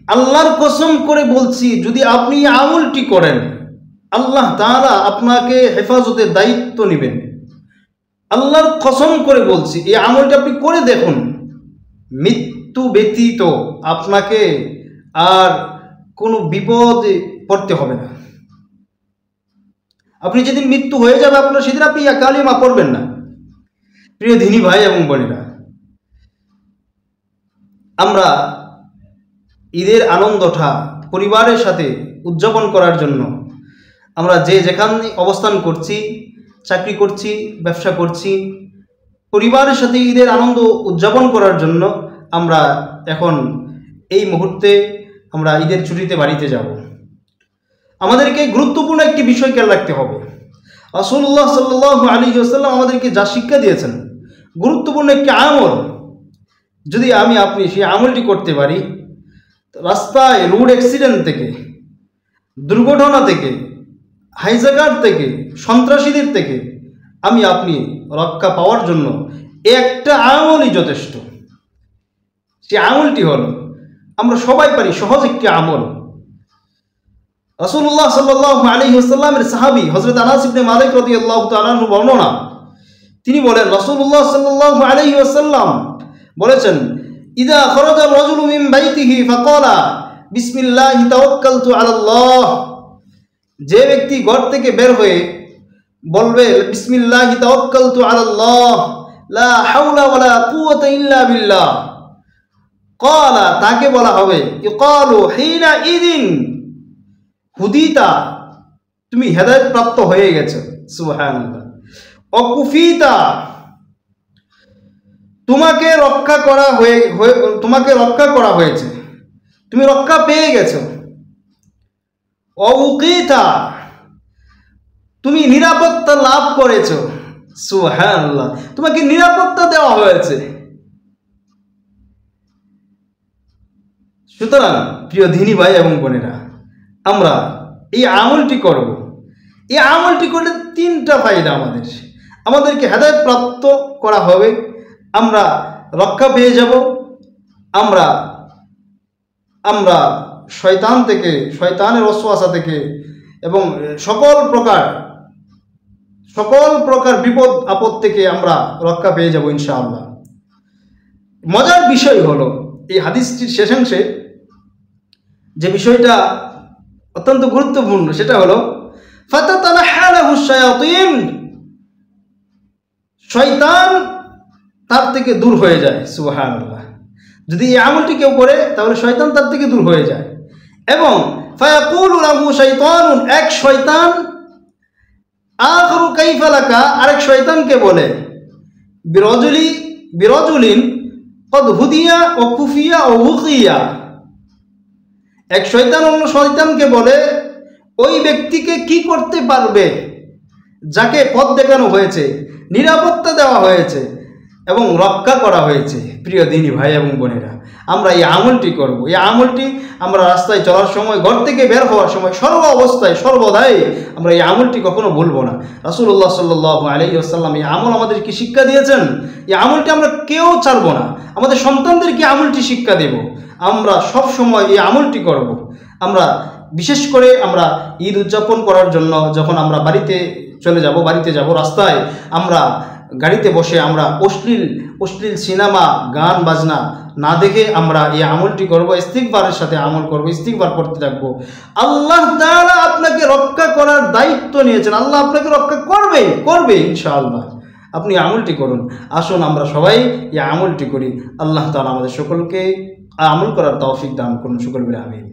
আল্লাহর কসম করে বলছি, যদি আপনি আমলটি করেন আল্লাহ তাআলা আপনাকে হেফাজতের দায়িত্ব নেবেন। আল্লাহর কসম করে বলছি, এই আমলটা আপনি করে দেখুন, মৃত্যু ব্যতীত আপনাকে আর কোনো বিপদে পড়তে হবে না। আপনি যেদিন মৃত্যু হয়ে যাবে আপনার, সেদিন আপনি কালিমা পড়বেন না। প্রিয় দিনী ভাই এবং বোনেরা, আমরা ঈদের আনন্দটা পরিবারের সাথে উদযাপন করার জন্য আমরা যে যেখানে অবস্থান করছি, চাকরি করছি, ব্যবসা করছি, পরিবারের সাথে ঈদের আনন্দ উদযাপন করার জন্য আমরা এখন এই মুহূর্তে আমরা ঈদের ছুটিতে বাড়িতে যাব। আমাদেরকে গুরুত্বপূর্ণ একটি বিষয় খেয়াল রাখতে হবে। রাসূলুল্লাহ সাল্লাল্লাহু আলাইহি ওয়াসাল্লাম আমাদেরকে যা শিক্ষা দিয়েছেন, গুরুত্বপূর্ণ একটি আমল, যদি আপনি সেই আমলটি করতে পারি, রাস্তায় রোড অ্যাক্সিডেন্ট থেকে, দুর্ঘটনা থেকে, হাইজাকার থেকে, সন্ত্রাসীদের থেকে আপনি রক্ষা পাওয়ার জন্য একটা আমলই যথেষ্ট। সেই আমলটি হলো, আমরা সবাই পারি, সহজ একটি আমল। রাসূলুল্লাহ সাল্লাল্লাহু আলাইহি ওয়াসাল্লামের সাহাবী হযরত আনাস ইবনে মালিক রাদিয়াল্লাহু তাআলা আনহু বর্ণনা, তিনি বলেন রাসূলুল্লাহ সাল্লাল্লাহু আলাইহি ওয়াসাল্লাম বলেছেন, ইদা খরাজা রাজুলু মিন বাইতিহি ফাকালা বিসমিল্লাহি তাওয়াক্কালতু আলাল্লাহ, যে ব্যক্তি ঘর থেকে বের হয়ে বলবে বিসমিল্লাহি তাওয়াক্কালতু আলাল্লাহ লা হাওলা ওয়ালা কুওয়াতা ইল্লা বিল্লাহ, ক্বালা, তাকে বলা হবে ইকালু হিনা ইদিন হুদিতা, তুমি হেদায়েত প্রাপ্ত হয়ে গেছো, সুবহানাল্লাহ, অকুফিতা, তোমাকে রক্ষা করা হয়েছে, তুমি রক্ষা পেয়ে গেছো, অউকিতা, তুমি নিরাপত্তা লাভ করেছো, সুবহানাল্লাহ, তোমাকে নিরাপত্তা দেওয়া হয়েছে। সুতরাং প্রিয় দিনী ভাই এবং বোনেরা, আমরা এই আমলটি করব। এই আমলটি করলে তিনটা ফায়দা আমাদেরকে হেদায়েত প্রাপ্ত করা হবে, আমরা রক্ষা পেয়ে যাব, আমরা শয়তান থেকে, শয়তানের ওয়াসওয়াসা থেকে এবং সকল প্রকার বিপদ আপদ থেকে আমরা রক্ষা পেয়ে যাব ইনশাআল্লাহ। মজার বিষয় হলো, এই হাদিসটির শেষাংশে যে বিষয়টা অত্যন্ত গুরুত্বপূর্ণ, সেটা হলো ফাতাতানাহা লাহু শায়াতিন, শয়তান তার থেকে দূর হয়ে যায়, সুবহানাল্লাহ। যদি এই আমলটি কেউ করে তাহলে শয়তান তার থেকে দূর হয়ে যায়। এবং ফায়াকুলু লাহু শাইতানুন, এক শয়তান আখরু কাইফা লাকা, আরেক শয়তানকে বলে বিরাজুলিন কদ হুদিয়া ও কুফিয়া ও উকিয়া, এক শয়তান অন্য শয়তানকে বলে ওই ব্যক্তিকে কি করতে পারবে যাকে পথ দেখানো হয়েছে, নিরাপত্তা দেওয়া হয়েছে এবং রক্ষা করা হয়েছে। প্রিয় দিনী ভাই এবং বোনেরা, আমরা এই আমলটি করব। এই আমলটি আমরা রাস্তায় চলার সময়, ঘর থেকে বের হওয়ার সময়, সর্ব অবস্থায় সর্বদাই আমরা এই আমলটি কখনো ভুলবো না। রাসূলুল্লাহ সাল্লাল্লাহু আলাইহি ওয়াসাল্লাম এই আমল আমাদেরকে শিক্ষা দিয়েছেন, এই আমলটি আমরা কেউ ছাড়বো না। আমাদের সন্তানদেরকে আমলটি শিক্ষা দেব, আমরা সব সময় এই আমলটি করব। আমরা বিশেষ করে আমরা ঈদ উদযাপন করার জন্য যখন আমরা বাড়িতে যাব, রাস্তায় আমরা গাড়িতে বসে আমরা অশ্লীল সিনেমা, গান বাজনা না দেখে আমরা এই আমলটি করব, ইস্তিগফারের সাথে আমল করব, ইস্তিগফার করতে থাকবো। আল্লাহ তাআলা আপনাকে রক্ষা করার দায়িত্ব নিয়েছেন, আল্লাহ আপনাকে রক্ষা করবে ইনশাআল্লাহ। আপনি আমলটি করুন। আসুন আমরা সবাই এই আমলটি করি। আল্লাহ তাআলা আমাদের সকলকে আমল করার তৌফিক দান করুন। সকল বলে আমিন।